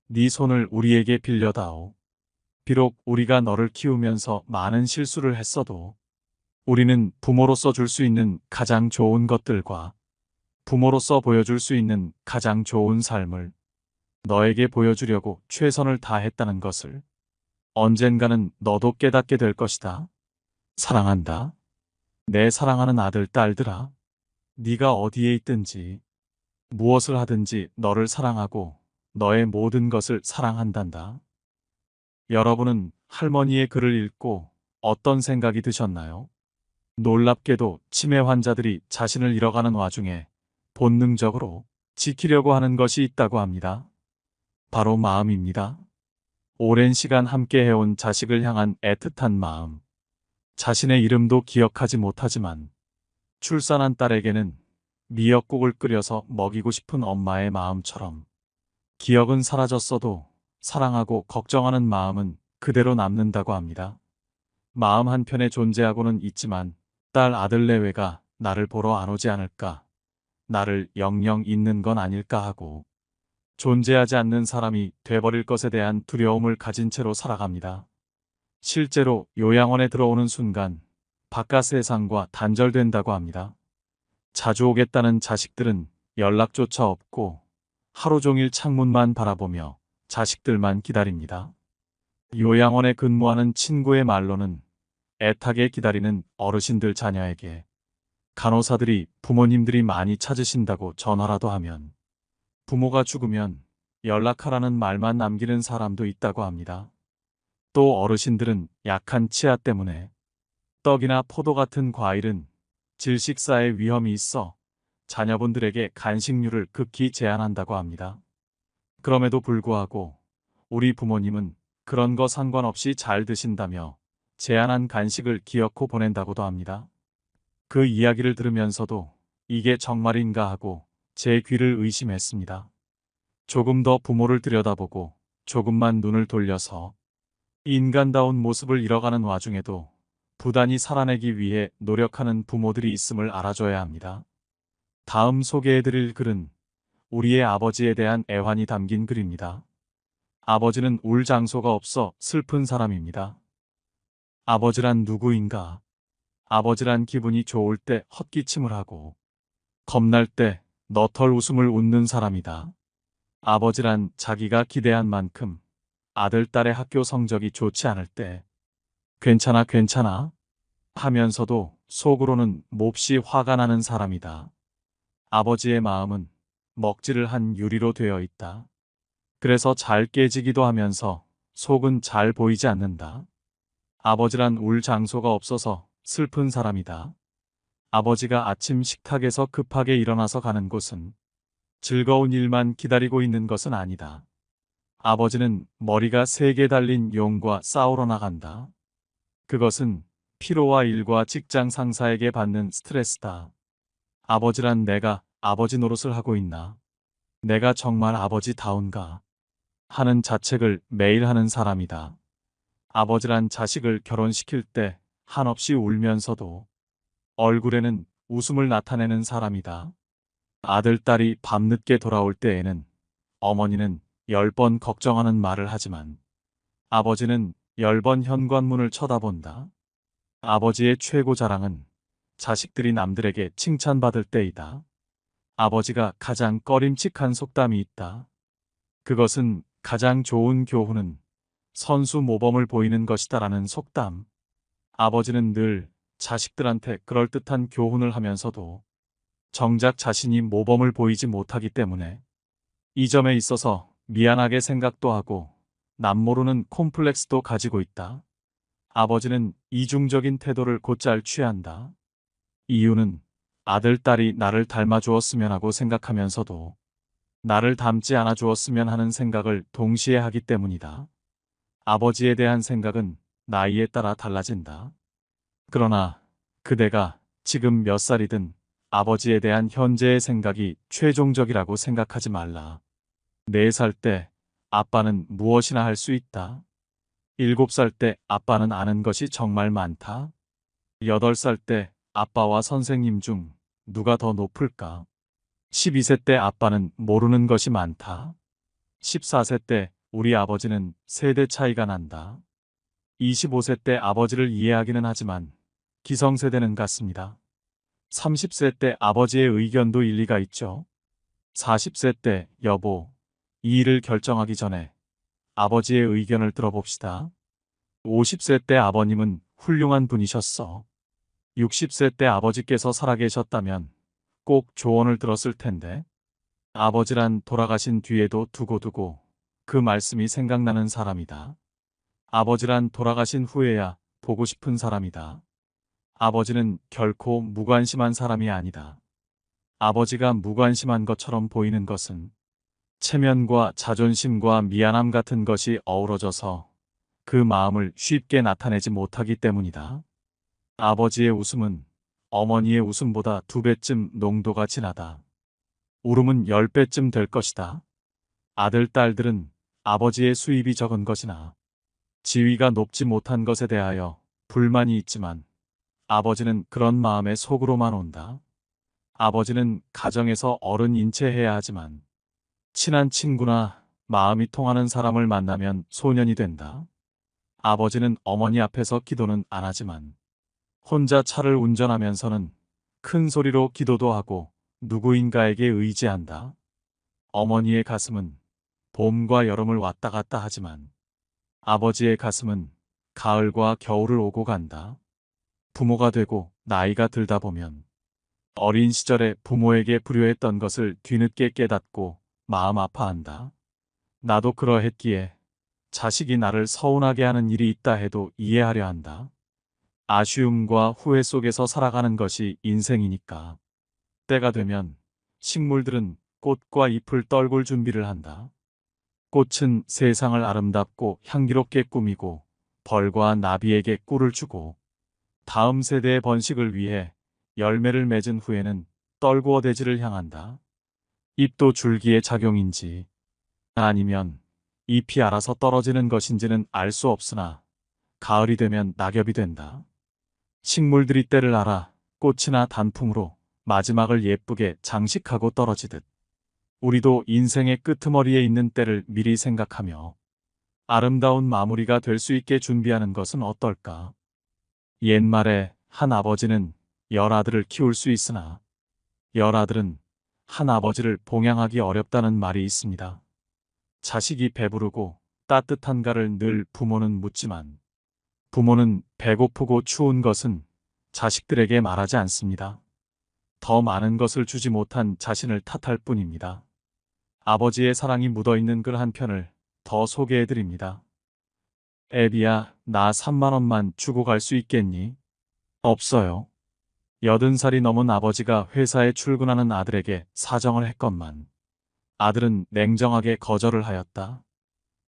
네 손을 우리에게 빌려다오. 비록 우리가 너를 키우면서 많은 실수를 했어도 우리는 부모로서 줄 수 있는 가장 좋은 것들과 부모로서 보여줄 수 있는 가장 좋은 삶을 너에게 보여주려고 최선을 다했다는 것을 언젠가는 너도 깨닫게 될 것이다. 사랑한다. 내 사랑하는 아들, 딸들아. 네가 어디에 있든지 무엇을 하든지 너를 사랑하고 너의 모든 것을 사랑한단다. 여러분은 할머니의 글을 읽고 어떤 생각이 드셨나요? 놀랍게도 치매 환자들이 자신을 잃어가는 와중에 본능적으로 지키려고 하는 것이 있다고 합니다. 바로 마음입니다. 오랜 시간 함께 해온 자식을 향한 애틋한 마음. 자신의 이름도 기억하지 못하지만 출산한 딸에게는 미역국을 끓여서 먹이고 싶은 엄마의 마음처럼 기억은 사라졌어도 사랑하고 걱정하는 마음은 그대로 남는다고 합니다. 마음 한편에 존재하고는 있지만 딸 아들 내외가 나를 보러 안 오지 않을까, 나를 영영 잊는 건 아닐까 하고 존재하지 않는 사람이 돼버릴 것에 대한 두려움을 가진 채로 살아갑니다. 실제로 요양원에 들어오는 순간 바깥 세상과 단절된다고 합니다. 자주 오겠다는 자식들은 연락조차 없고 하루 종일 창문만 바라보며 자식들만 기다립니다. 요양원에 근무하는 친구의 말로는 애타게 기다리는 어르신들 자녀에게 간호사들이 부모님들이 많이 찾으신다고 전화라도 하면 부모가 죽으면 연락하라는 말만 남기는 사람도 있다고 합니다. 또 어르신들은 약한 치아 때문에 떡이나 포도 같은 과일은 질식사의 위험이 있어 자녀분들에게 간식류를 극히 제한한다고 합니다. 그럼에도 불구하고 우리 부모님은 그런 거 상관없이 잘 드신다며 제안한 간식을 기어코 보낸다고도 합니다. 그 이야기를 들으면서도 이게 정말인가 하고 제 귀를 의심했습니다. 조금 더 부모를 들여다보고 조금만 눈을 돌려서 인간다운 모습을 잃어가는 와중에도 부단히 살아내기 위해 노력하는 부모들이 있음을 알아줘야 합니다. 다음 소개해드릴 글은 우리의 아버지에 대한 애환이 담긴 글입니다. 아버지는 울 장소가 없어 슬픈 사람입니다. 아버지란 누구인가? 아버지란 기분이 좋을 때 헛기침을 하고 겁날 때 너털 웃음을 웃는 사람이다. 아버지란 자기가 기대한 만큼 아들, 딸의 학교 성적이 좋지 않을 때 괜찮아, 괜찮아 하면서도 속으로는 몹시 화가 나는 사람이다. 아버지의 마음은 먹지를 한 유리로 되어 있다. 그래서 잘 깨지기도 하면서 속은 잘 보이지 않는다. 아버지란 울 장소가 없어서 슬픈 사람이다. 아버지가 아침 식탁에서 급하게 일어나서 가는 곳은 즐거운 일만 기다리고 있는 것은 아니다. 아버지는 머리가 3개 달린 용과 싸우러 나간다. 그것은 피로와 일과 직장 상사에게 받는 스트레스다. 아버지란 내가 아버지 노릇을 하고 있나? 내가 정말 아버지다운가? 하는 자책을 매일 하는 사람이다. 아버지란 자식을 결혼시킬 때 한없이 울면서도 얼굴에는 웃음을 나타내는 사람이다. 아들, 딸이 밤늦게 돌아올 때에는 어머니는 10번 걱정하는 말을 하지만 아버지는 10번 현관문을 쳐다본다. 아버지의 최고 자랑은 자식들이 남들에게 칭찬받을 때이다. 아버지가 가장 꺼림칙한 속담이 있다. 그것은 가장 좋은 교훈은 선수 모범을 보이는 것이다라는 속담. 아버지는 늘 자식들한테 그럴듯한 교훈을 하면서도 정작 자신이 모범을 보이지 못하기 때문에 이 점에 있어서 미안하게 생각도 하고 남모르는 콤플렉스도 가지고 있다. 아버지는 이중적인 태도를 곧잘 취한다. 이유는 아들, 딸이 나를 닮아 주었으면 하고 생각하면서도 나를 닮지 않아 주었으면 하는 생각을 동시에 하기 때문이다. 아버지에 대한 생각은 나이에 따라 달라진다. 그러나 그대가 지금 몇 살이든 아버지에 대한 현재의 생각이 최종적이라고 생각하지 말라. 4살 때 아빠는 무엇이나 할 수 있다. 7살 때 아빠는 아는 것이 정말 많다. 8살 때 아빠와 선생님 중 누가 더 높을까? 12세 때 아빠는 모르는 것이 많다. 14세 때 우리 아버지는 세대 차이가 난다. 25세 때 아버지를 이해하기는 하지만 기성세대는 같습니다. 30세 때 아버지의 의견도 일리가 있죠. 40세 때 여보, 이 일을 결정하기 전에 아버지의 의견을 들어봅시다. 50세 때 아버님은 훌륭한 분이셨어. 60세 때 아버지께서 살아계셨다면 꼭 조언을 들었을 텐데. 아버지란 돌아가신 뒤에도 두고두고 그 말씀이 생각나는 사람이다. 아버지란 돌아가신 후에야 보고 싶은 사람이다. 아버지는 결코 무관심한 사람이 아니다. 아버지가 무관심한 것처럼 보이는 것은 체면과 자존심과 미안함 같은 것이 어우러져서 그 마음을 쉽게 나타내지 못하기 때문이다. 아버지의 웃음은 어머니의 웃음보다 2배쯤 농도가 진하다. 울음은 10배쯤 될 것이다. 아들, 딸들은 아버지의 수입이 적은 것이나 지위가 높지 못한 것에 대하여 불만이 있지만 아버지는 그런 마음에 속으로만 온다. 아버지는 가정에서 어른 인체해야 하지만 친한 친구나 마음이 통하는 사람을 만나면 소년이 된다. 아버지는 어머니 앞에서 기도는 안 하지만 혼자 차를 운전하면서는 큰 소리로 기도도 하고 누구인가에게 의지한다. 어머니의 가슴은 봄과 여름을 왔다 갔다 하지만 아버지의 가슴은 가을과 겨울을 오고 간다. 부모가 되고 나이가 들다 보면 어린 시절에 부모에게 불효했던 것을 뒤늦게 깨닫고 마음 아파한다. 나도 그러했기에 자식이 나를 서운하게 하는 일이 있다 해도 이해하려 한다. 아쉬움과 후회 속에서 살아가는 것이 인생이니까. 때가 되면 식물들은 꽃과 잎을 떨굴 준비를 한다. 꽃은 세상을 아름답고 향기롭게 꾸미고 벌과 나비에게 꿀을 주고 다음 세대의 번식을 위해 열매를 맺은 후에는 떨구어 대지를 향한다. 잎도 줄기의 작용인지 아니면 잎이 알아서 떨어지는 것인지는 알 수 없으나 가을이 되면 낙엽이 된다. 식물들이 때를 알아 꽃이나 단풍으로 마지막을 예쁘게 장식하고 떨어지듯 우리도 인생의 끄트머리에 있는 때를 미리 생각하며 아름다운 마무리가 될 수 있게 준비하는 것은 어떨까? 옛말에 한 아버지는 10아들을 키울 수 있으나 10아들은 한 아버지를 봉양하기 어렵다는 말이 있습니다. 자식이 배부르고 따뜻한가를 늘 부모는 묻지만 부모는 배고프고 추운 것은 자식들에게 말하지 않습니다. 더 많은 것을 주지 못한 자신을 탓할 뿐입니다. 아버지의 사랑이 묻어있는 글 한 편을 더 소개해드립니다. 애비야, 나 3만 원만 주고 갈 수 있겠니? 없어요. 80살이 넘은 아버지가 회사에 출근하는 아들에게 사정을 했건만 아들은 냉정하게 거절을 하였다.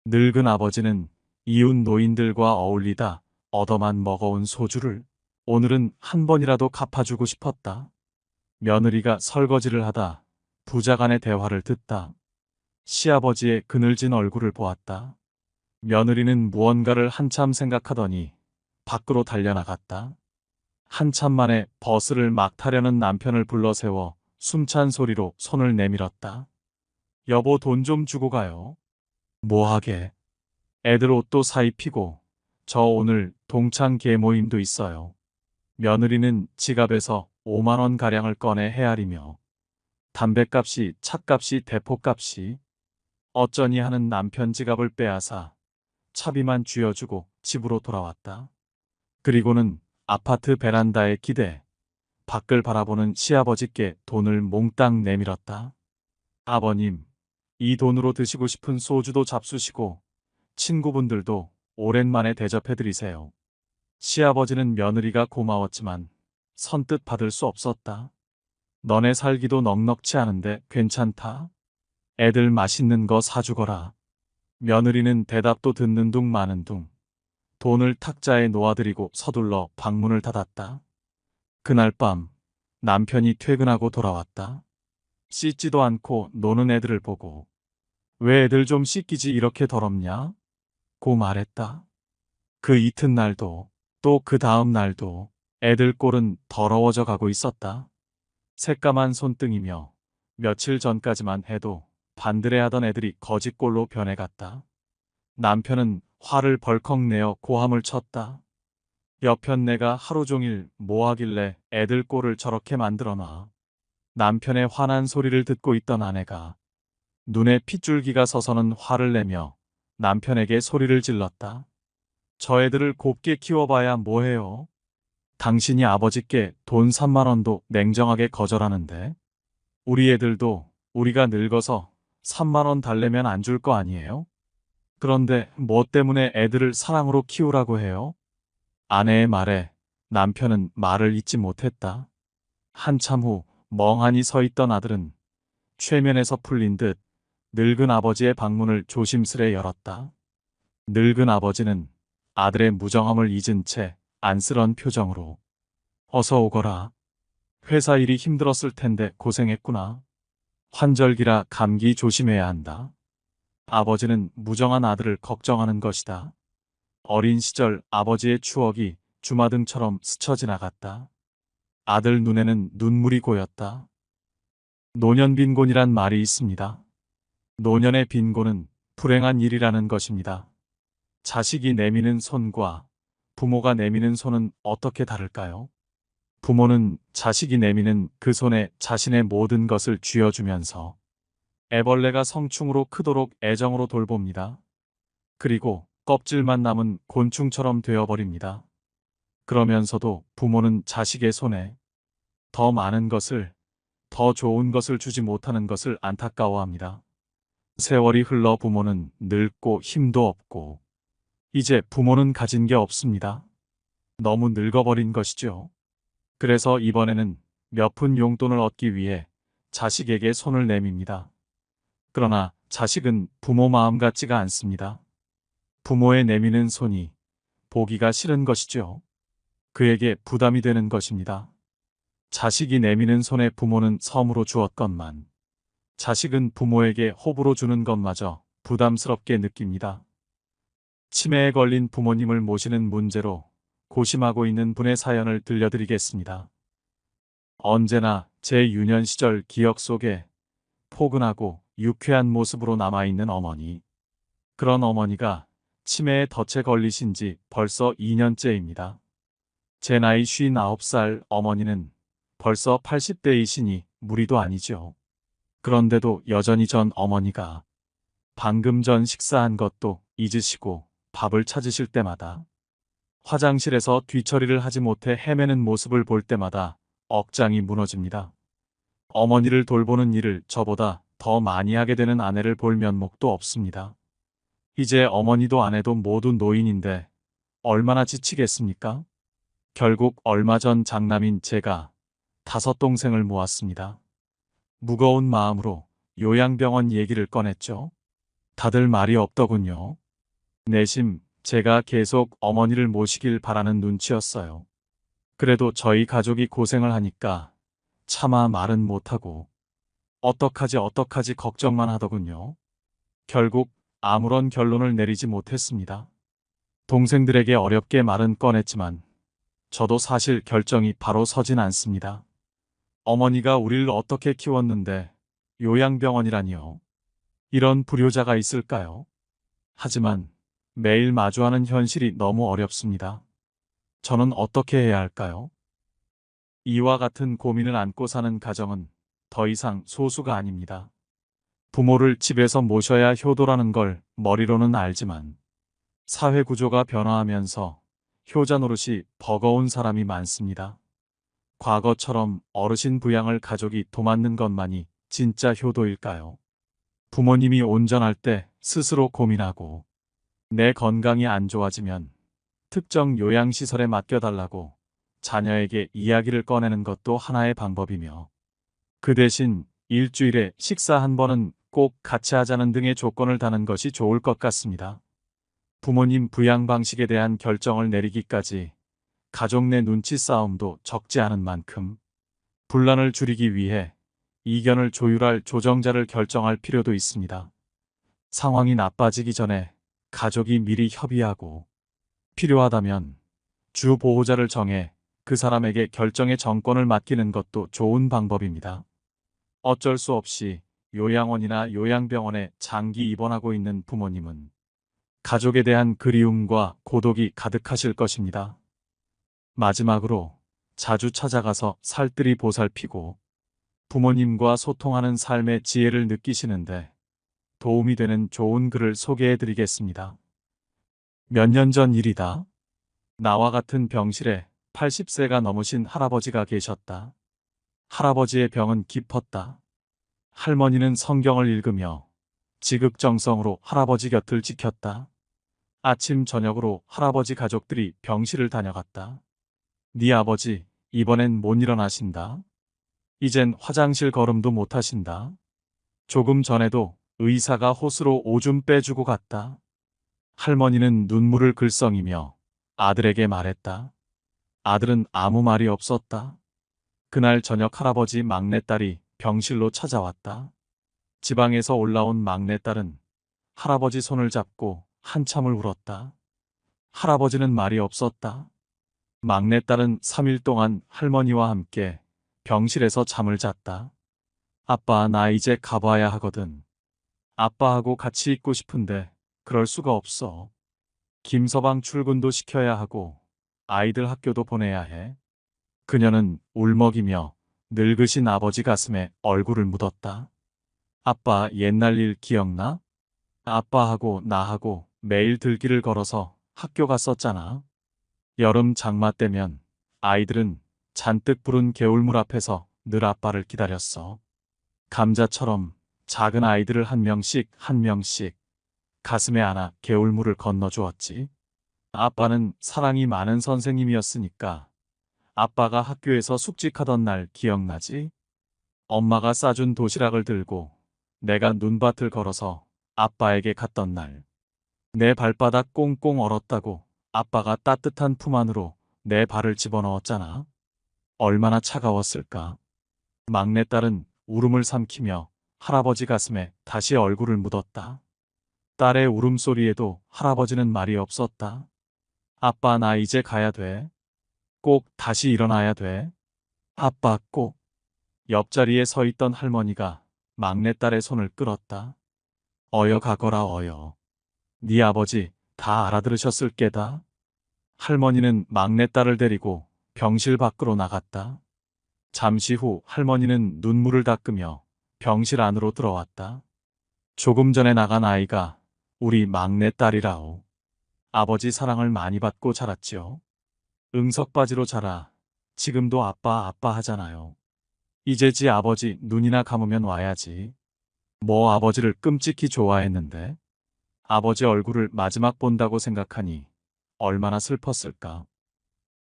늙은 아버지는 이웃 노인들과 어울리다 얻어만 먹어온 소주를 오늘은 한 번이라도 갚아주고 싶었다. 며느리가 설거지를 하다 부자 간의 대화를 듣다 시아버지의 그늘진 얼굴을 보았다. 며느리는 무언가를 한참 생각하더니 밖으로 달려나갔다. 한참 만에 버스를 막 타려는 남편을 불러세워 숨찬 소리로 손을 내밀었다. 여보, 돈 좀 주고 가요. 뭐하게? 애들 옷도 사입히고 저 오늘 동창 계모임도 있어요. 며느리는 지갑에서 5만 원 가량을 꺼내 헤아리며 담뱃값이, 차값이, 대포값이 어쩌니 하는 남편 지갑을 빼앗아 차비만 쥐어주고 집으로 돌아왔다. 그리고는 아파트 베란다에 기대 밖을 바라보는 시아버지께 돈을 몽땅 내밀었다. 아버님, 이 돈으로 드시고 싶은 소주도 잡수시고 친구분들도 오랜만에 대접해드리세요. 시아버지는 며느리가 고마웠지만 선뜻 받을 수 없었다. 너네 살기도 넉넉치 않은데 괜찮다? 애들 맛있는 거 사주거라. 며느리는 대답도 듣는 둥 마는 둥 돈을 탁자에 놓아드리고 서둘러 방문을 닫았다. 그날 밤 남편이 퇴근하고 돌아왔다. 씻지도 않고 노는 애들을 보고 왜 애들 좀 씻기지 이렇게 더럽냐? 고 말했다. 그 이튿날도 또 그 다음 날도 애들 꼴은 더러워져 가고 있었다. 새까만 손등이며 며칠 전까지만 해도 반들해하던 애들이 거짓꼴로 변해갔다. 남편은 화를 벌컥 내어 고함을 쳤다. 여편 내가 하루 종일 뭐 하길래 애들 꼴을 저렇게 만들어놔. 남편의 화난 소리를 듣고 있던 아내가 눈에 핏줄기가 서서는 화를 내며 남편에게 소리를 질렀다. 저 애들을 곱게 키워봐야 뭐해요? 당신이 아버지께 돈 3만 원도 냉정하게 거절하는데 우리 애들도 우리가 늙어서 3만 원 달래면 안 줄 거 아니에요? 그런데 뭐 때문에 애들을 사랑으로 키우라고 해요? 아내의 말에 남편은 말을 잇지 못했다. 한참 후 멍하니 서 있던 아들은 최면에서 풀린 듯 늙은 아버지의 방문을 조심스레 열었다. 늙은 아버지는 아들의 무정함을 잊은 채 안쓰러운 표정으로 어서 오거라. 회사 일이 힘들었을 텐데 고생했구나. 환절기라 감기 조심해야 한다. 아버지는 무정한 아들을 걱정하는 것이다. 어린 시절 아버지의 추억이 주마등처럼 스쳐 지나갔다. 아들 눈에는 눈물이 고였다. 노년빈곤이란 말이 있습니다. 노년의 빈곤은 불행한 일이라는 것입니다. 자식이 내미는 손과 부모가 내미는 손은 어떻게 다를까요? 부모는 자식이 내미는 그 손에 자신의 모든 것을 쥐어주면서 애벌레가 성충으로 크도록 애정으로 돌봅니다. 그리고 껍질만 남은 곤충처럼 되어버립니다. 그러면서도 부모는 자식의 손에 더 많은 것을, 더 좋은 것을 주지 못하는 것을 안타까워합니다. 세월이 흘러 부모는 늙고 힘도 없고 이제 부모는 가진 게 없습니다. 너무 늙어버린 것이죠. 그래서 이번에는 몇 푼 용돈을 얻기 위해 자식에게 손을 내밉니다. 그러나 자식은 부모 마음 같지가 않습니다. 부모의 내미는 손이 보기가 싫은 것이죠. 그에게 부담이 되는 것입니다. 자식이 내미는 손에 부모는 섬으로 주었건만 자식은 부모에게 호불호 주는 것마저 부담스럽게 느낍니다. 치매에 걸린 부모님을 모시는 문제로 고심하고 있는 분의 사연을 들려드리겠습니다. 언제나 제 유년 시절 기억 속에 포근하고 유쾌한 모습으로 남아있는 어머니. 그런 어머니가 치매에 덫에 걸리신 지 벌써 2년째입니다. 제 나이 59살 어머니는 벌써 80대이시니 무리도 아니죠. 그런데도 여전히 전 어머니가 방금 전 식사한 것도 잊으시고 밥을 찾으실 때마다 화장실에서 뒤처리를 하지 못해 헤매는 모습을 볼 때마다 억장이 무너집니다. 어머니를 돌보는 일을 저보다 더 많이 하게 되는 아내를 볼 면목도 없습니다. 이제 어머니도 아내도 모두 노인인데 얼마나 지치겠습니까? 결국 얼마 전 장남인 제가 5동생을 모았습니다. 무거운 마음으로 요양병원 얘기를 꺼냈죠. 다들 말이 없더군요. 내심 제가 계속 어머니를 모시길 바라는 눈치였어요. 그래도 저희 가족이 고생을 하니까 차마 말은 못하고 어떡하지 걱정만 하더군요. 결국 아무런 결론을 내리지 못했습니다. 동생들에게 어렵게 말은 꺼냈지만 저도 사실 결정이 바로 서진 않습니다. 어머니가 우리를 어떻게 키웠는데 요양병원이라니요. 이런 불효자가 있을까요? 하지만 매일 마주하는 현실이 너무 어렵습니다. 저는 어떻게 해야 할까요? 이와 같은 고민을 안고 사는 가정은 더 이상 소수가 아닙니다. 부모를 집에서 모셔야 효도라는 걸 머리로는 알지만 사회 구조가 변화하면서 효자 노릇이 버거운 사람이 많습니다. 과거처럼 어르신 부양을 가족이 도맡는 것만이 진짜 효도일까요? 부모님이 온전할 때 스스로 고민하고 내 건강이 안 좋아지면 특정 요양시설에 맡겨달라고 자녀에게 이야기를 꺼내는 것도 하나의 방법이며 그 대신 일주일에 식사 한 번은 꼭 같이 하자는 등의 조건을 다는 것이 좋을 것 같습니다. 부모님 부양 방식에 대한 결정을 내리기까지 가족 내 눈치 싸움도 적지 않은 만큼 분란을 줄이기 위해 이견을 조율할 조정자를 결정할 필요도 있습니다. 상황이 나빠지기 전에 가족이 미리 협의하고 필요하다면 주 보호자를 정해 그 사람에게 결정의 정권을 맡기는 것도 좋은 방법입니다. 어쩔 수 없이 요양원이나 요양병원에 장기 입원하고 있는 부모님은 가족에 대한 그리움과 고독이 가득하실 것입니다. 마지막으로 자주 찾아가서 살뜰히 보살피고 부모님과 소통하는 삶의 지혜를 느끼시는데 도움이 되는 좋은 글을 소개해 드리겠습니다. 몇 년 전 일이다. 나와 같은 병실에 80세가 넘으신 할아버지가 계셨다. 할아버지의 병은 깊었다. 할머니는 성경을 읽으며 지극정성으로 할아버지 곁을 지켰다. 아침 저녁으로 할아버지 가족들이 병실을 다녀갔다. 네 아버지 이번엔 못 일어나신다. 이젠 화장실 걸음도 못 하신다. 조금 전에도 의사가 호스로 오줌 빼주고 갔다. 할머니는 눈물을 글썽이며 아들에게 말했다. 아들은 아무 말이 없었다. 그날 저녁 할아버지 막내딸이 병실로 찾아왔다. 지방에서 올라온 막내딸은 할아버지 손을 잡고 한참을 울었다. 할아버지는 말이 없었다. 막내딸은 3일 동안 할머니와 함께 병실에서 잠을 잤다. 아빠, 나 이제 가봐야 하거든. 아빠하고 같이 있고 싶은데 그럴 수가 없어. 김서방 출근도 시켜야 하고 아이들 학교도 보내야 해. 그녀는 울먹이며 늙으신 아버지 가슴에 얼굴을 묻었다. 아빠 옛날 일 기억나? 아빠하고 나하고 매일 들길을 걸어서 학교 갔었잖아. 여름 장마 때면 아이들은 잔뜩 부른 개울물 앞에서 늘 아빠를 기다렸어. 감자처럼 작은 아이들을 한 명씩 가슴에 안아 개울물을 건너주었지. 아빠는 사랑이 많은 선생님이었으니까 아빠가 학교에서 숙직하던 날 기억나지? 엄마가 싸준 도시락을 들고 내가 눈밭을 걸어서 아빠에게 갔던 날. 내 발바닥 꽁꽁 얼었다고 아빠가 따뜻한 품 안으로 내 발을 집어넣었잖아. 얼마나 차가웠을까. 막내딸은 울음을 삼키며 할아버지 가슴에 다시 얼굴을 묻었다. 딸의 울음소리에도 할아버지는 말이 없었다. 아빠, 나 이제 가야 돼. 꼭 다시 일어나야 돼. 아빠, 꼭. 옆자리에 서 있던 할머니가 막내딸의 손을 끌었다. 어여 가거라, 어여. 네 아버지 다 알아들으셨을 게다. 할머니는 막내딸을 데리고 병실 밖으로 나갔다. 잠시 후 할머니는 눈물을 닦으며 병실 안으로 들어왔다. 조금 전에 나간 아이가 우리 막내딸이라오. 아버지 사랑을 많이 받고 자랐지요. 응석바지로 자라 지금도 아빠 아빠 하잖아요. 이제 지 아버지 눈이나 감으면 와야지. 뭐 아버지를 끔찍히 좋아했는데 아버지 얼굴을 마지막 본다고 생각하니 얼마나 슬펐을까.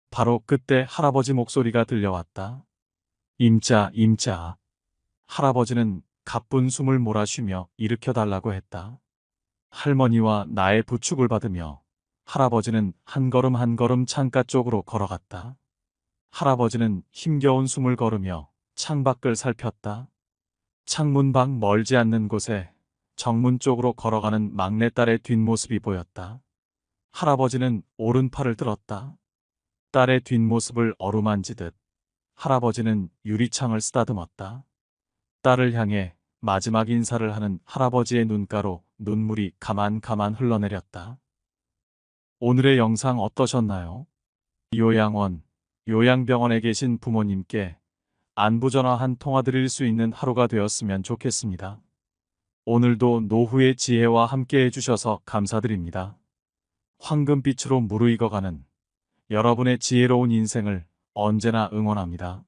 바로 그때 할아버지 목소리가 들려왔다. 임자, 임자. 할아버지는 가쁜 숨을 몰아쉬며 일으켜달라고 했다. 할머니와 나의 부축을 받으며 할아버지는 한 걸음 한 걸음 창가 쪽으로 걸어갔다. 할아버지는 힘겨운 숨을 걸으며 창밖을 살폈다. 창문 밖 멀지 않는 곳에 정문 쪽으로 걸어가는 막내딸의 뒷모습이 보였다. 할아버지는 오른팔을 들었다. 딸의 뒷모습을 어루만지듯 할아버지는 유리창을 쓰다듬었다. 딸을 향해 마지막 인사를 하는 할아버지의 눈가로 눈물이 가만가만 흘러내렸다. 오늘의 영상 어떠셨나요? 요양원, 요양병원에 계신 부모님께 안부전화 한 통화 드릴 수 있는 하루가 되었으면 좋겠습니다. 오늘도 노후의 지혜와 함께 해주셔서 감사드립니다. 황금빛으로 무르익어가는 여러분의 지혜로운 인생을 언제나 응원합니다.